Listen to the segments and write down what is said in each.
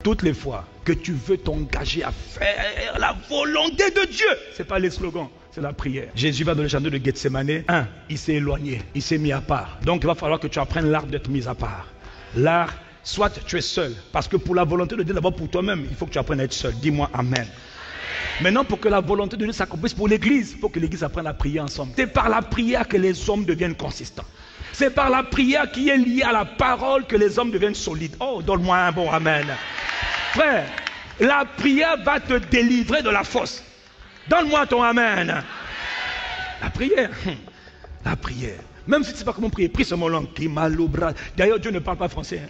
Toutes les fois que tu veux t'engager à faire la volonté de Dieu, ce n'est pas les slogans, c'est la prière. Jésus va dans le jardin de Gethsémane. Il s'est éloigné, il s'est mis à part. Donc il va falloir que tu apprennes l'art d'être mis à part. L'art, soit tu es seul, parce que pour la volonté de Dieu, d'abord pour toi-même, il faut que tu apprennes à être seul. Dis-moi Amen. Maintenant, pour que la volonté de Dieu s'accomplisse pour l'Église, il faut que l'Église apprenne à prier ensemble. C'est par la prière que les hommes deviennent consistants. C'est par la prière qui est liée à la parole que les hommes deviennent solides. Oh, donne-moi un bon Amen. Frère, la prière va te délivrer de la fosse. Donne-moi ton Amen. La prière. La prière. Même si tu ne sais pas comment prier, prie seulement langue. D'ailleurs, Dieu ne parle pas français.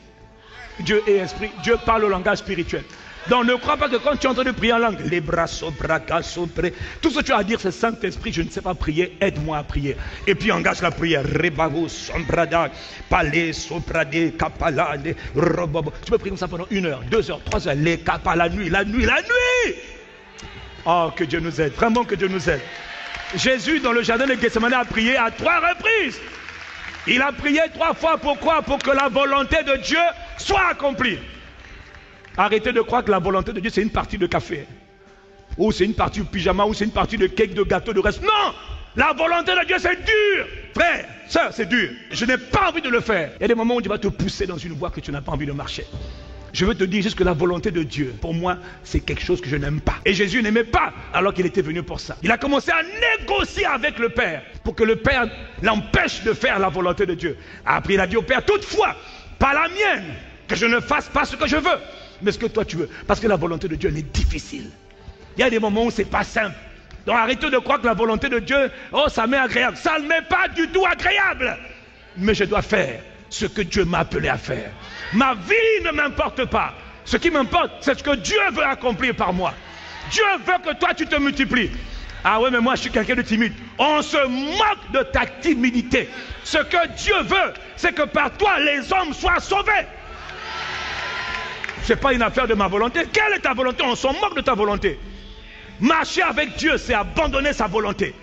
Dieu est esprit. Dieu parle le langage spirituel. Donc ne crois pas que quand tu es en train de prier en langue, les bras tout ce que tu as à dire c'est Saint-Esprit, je ne sais pas prier, aide-moi à prier. Et puis engage la prière. Tu peux prier comme ça pendant 1 heure, 2 heures, 3 heures. Les capas, la nuit. Oh, que Dieu nous aide, vraiment que Dieu nous aide. Jésus dans le jardin de Gethsémane a prié à 3 reprises. Il a prié 3 fois, pourquoi? Pour que la volonté de Dieu soit accomplie. Arrêtez de croire que la volonté de Dieu c'est une partie de café, ou c'est une partie de pyjama, ou c'est une partie de cake, de gâteau, de reste. Non, la volonté de Dieu c'est dur. Frère, ça c'est dur. Je n'ai pas envie de le faire. Il y a des moments où Dieu va te pousser dans une voie que tu n'as pas envie de marcher. Je veux te dire juste que la volonté de Dieu, pour moi, c'est quelque chose que je n'aime pas. Et Jésus n'aimait pas alors qu'il était venu pour ça. Il a commencé à négocier avec le Père pour que le Père l'empêche de faire la volonté de Dieu. Après il a dit au Père, toutefois, pas la mienne, que je ne fasse pas ce que je veux, mais ce que toi tu veux. Parce que la volonté de Dieu, elle est difficile. Il y a des moments où c'est pas simple. Donc arrêtez de croire que la volonté de Dieu, oh ça m'est agréable. Ça ne m'est pas du tout agréable. Mais je dois faire ce que Dieu m'a appelé à faire. Ma vie ne m'importe pas. Ce qui m'importe, c'est ce que Dieu veut accomplir par moi. Dieu veut que toi tu te multiplies. Ah ouais, mais moi je suis quelqu'un de timide. On se moque de ta timidité. Ce que Dieu veut, c'est que par toi les hommes soient sauvés. Ce n'est pas une affaire de ma volonté. Quelle est ta volonté? On s'en moque de ta volonté. Marcher avec Dieu, c'est abandonner sa volonté.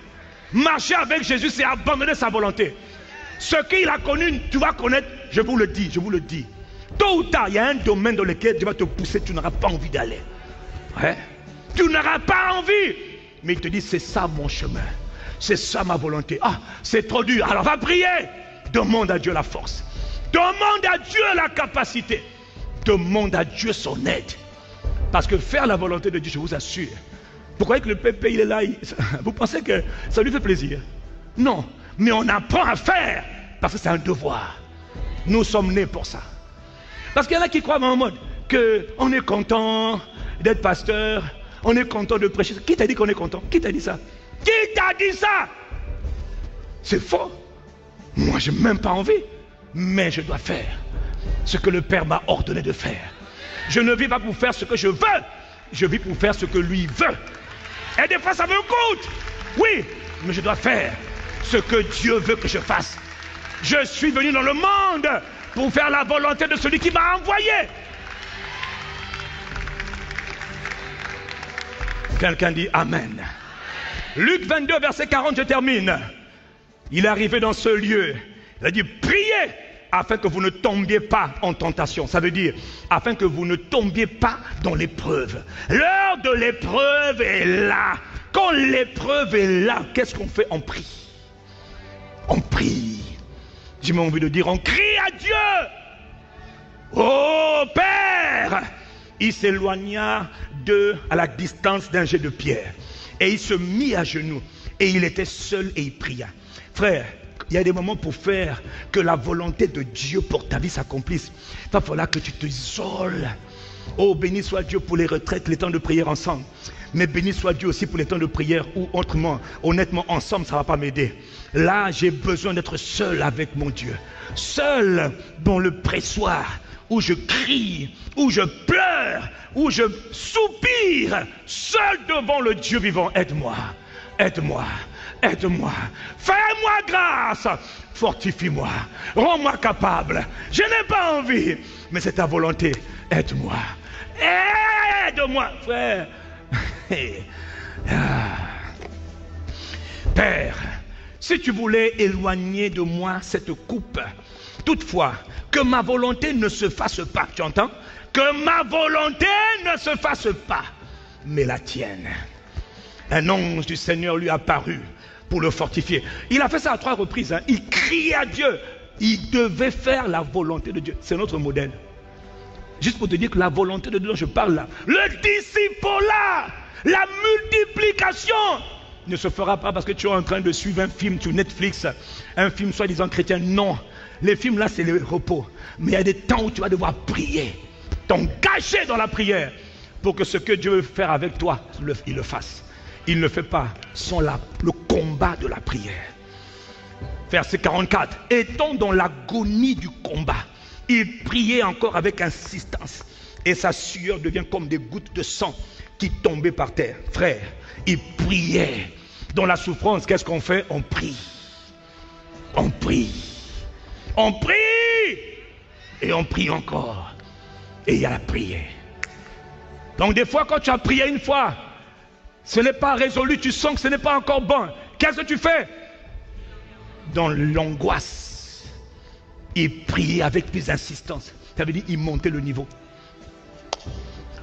Marcher avec Jésus, c'est abandonner sa volonté. Ce qu'il a connu, tu vas connaître. Je vous le dis, je vous le dis. Tôt ou tard, il y a un domaine dans lequel Dieu va te pousser, tu n'auras pas envie d'aller. Ouais. Tu n'auras pas envie. Mais il te dit, c'est ça mon chemin. C'est ça ma volonté. Ah, c'est trop dur. Alors va prier. Demande à Dieu la force. Demande à Dieu la capacité. Demande à Dieu son aide. Parce que faire la volonté de Dieu, je vous assure. Vous croyez que le pépé il est là, vous pensez que ça lui fait plaisir? Non, mais on apprend à faire parce que c'est un devoir. Nous sommes nés pour ça. Parce qu'il y en a qui croient en mode qu'on est content d'être pasteur, on est content de prêcher. Qui t'a dit qu'on est content? Qui t'a dit ça? Qui t'a dit ça? C'est faux. Moi je n'ai même pas envie, mais je dois faire ce que le Père m'a ordonné de faire. Je ne vis pas pour faire ce que je veux, je vis pour faire ce que lui veut. Et des fois ça me coûte, oui, mais je dois faire ce que Dieu veut que je fasse. Je suis venu dans le monde pour faire la volonté de celui qui m'a envoyé. Quelqu'un dit Amen. Luc 22 verset 40, je termine. Il est arrivé dans ce lieu, il a dit priez afin que vous ne tombiez pas en tentation. Ça veut dire, afin que vous ne tombiez pas dans l'épreuve. L'heure de l'épreuve est là. Quand l'épreuve est là, qu'est-ce qu'on fait? On prie. On prie. J'ai même envie de dire, on crie à Dieu. Oh Père! Il s'éloigna à la distance d'un jet de pierre. Et il se mit à genoux. Et il était seul et il pria. Frère, il y a des moments pour faire que la volonté de Dieu pour ta vie s'accomplisse. Il va falloir que tu t'isoles. Oh, béni soit Dieu pour les retraites, les temps de prière ensemble. Mais béni soit Dieu aussi pour les temps de prière ou autrement. Honnêtement, ensemble, ça ne va pas m'aider. Là, j'ai besoin d'être seul avec mon Dieu. Seul dans le pressoir, où je crie, où je pleure, où je soupire. Seul devant le Dieu vivant. Aide-moi, aide-moi. Aide-moi, fais-moi grâce, fortifie-moi, rends-moi capable. Je n'ai pas envie, mais c'est ta volonté. Aide-moi, aide-moi, frère. Père, si tu voulais éloigner de moi cette coupe, toutefois, que ma volonté ne se fasse pas, tu entends? que ma volonté ne se fasse pas, mais la tienne. Un ange du Seigneur lui apparut pour le fortifier. Il a fait ça à 3 reprises. Il criait à Dieu. Il devait faire la volonté de Dieu. C'est notre modèle. Juste pour te dire que la volonté de Dieu dont je parle là, le disciple-là, la multiplication ne se fera pas parce que tu es en train de suivre un film sur Netflix, un film soi-disant chrétien. Non, les films là c'est le repos. Mais il y a des temps où tu vas devoir prier, t'engager dans la prière pour que ce que Dieu veut faire avec toi, il le fasse. Il ne le fait pas sans le combat de la prière. Verset 44. Étant dans l'agonie du combat, il priait encore avec insistance et sa sueur devient comme des gouttes de sang qui tombaient par terre. Frère, il priait. Dans la souffrance, qu'est-ce qu'on fait? On prie. On prie. On prie. Et on prie encore. Et il y a la prière. Donc des fois, quand tu as prié une fois, ce n'est pas résolu, tu sens que ce n'est pas encore bon. Qu'est-ce que tu fais? Dans l'angoisse, il priait avec plus d'insistance. Ça veut dire qu'il montait le niveau.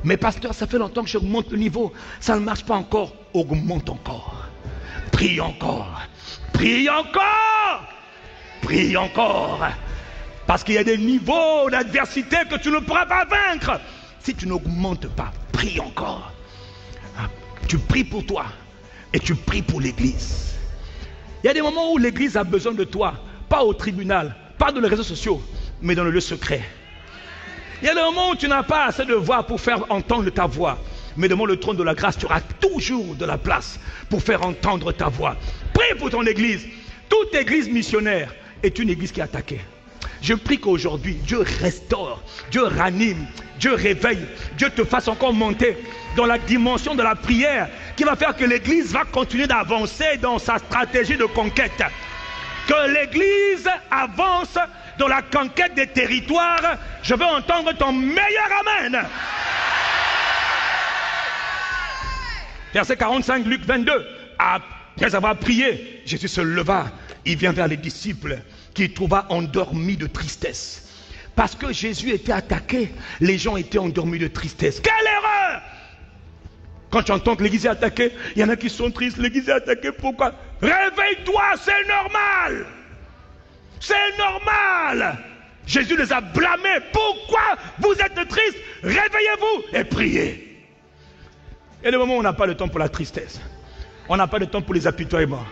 Mais pasteur, ça fait longtemps que j'augmente le niveau. Ça ne marche pas encore. Augmente encore. Prie encore. Prie encore. Prie encore. Parce qu'il y a des niveaux d'adversité que tu ne pourras pas vaincre. Si tu n'augmentes pas, prie encore. Tu pries pour toi et tu pries pour l'église. Il y a des moments où l'église a besoin de toi. Pas au tribunal, pas dans les réseaux sociaux, mais dans le lieu secret. Il y a des moments où tu n'as pas assez de voix pour faire entendre ta voix. Mais devant le trône de la grâce, tu auras toujours de la place pour faire entendre ta voix. Prie pour ton église. Toute église missionnaire est une église qui est attaquée. Je prie qu'aujourd'hui, Dieu restaure, Dieu ranime, Dieu réveille, Dieu te fasse encore monter dans la dimension de la prière qui va faire que l'église va continuer d'avancer dans sa stratégie de conquête. Que l'église avance dans la conquête des territoires. Je veux entendre ton meilleur amen. Verset 45, Luc 22. Après avoir prié, Jésus se leva. Il vient vers les disciples qu'il trouva endormis de tristesse. Parce que Jésus était attaqué, les gens étaient endormis de tristesse. Quelle erreur! Quand tu entends que l'église est attaquée, il y en a qui sont tristes. L'église est attaquée, pourquoi? Réveille-toi, c'est normal. C'est normal. Jésus les a blâmés. Pourquoi vous êtes tristes? Réveillez-vous et priez. Il y a des moments où on n'a pas le temps pour la tristesse. On n'a pas le temps pour les apitoiements.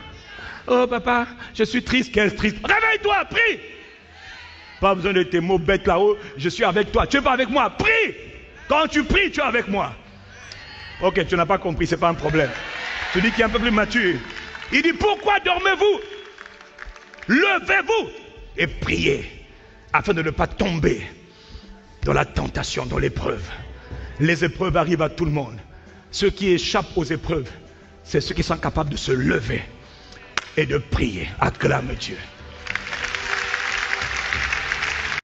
Oh papa, je suis triste. Quel triste? Réveille-toi, prie. Pas besoin de tes mots bêtes là-haut. Je suis avec toi. Tu es pas avec moi? Prie. Quand tu pries, tu es avec moi. Ok, tu n'as pas compris, c'est pas un problème. Tu dis qu'il est un peu plus mature. Il dit, pourquoi dormez-vous? Levez-vous et priez afin de ne pas tomber dans la tentation, dans l'épreuve. Les épreuves arrivent à tout le monde. Ceux qui échappent aux épreuves, c'est ceux qui sont capables de se lever et de prier. Acclame Dieu.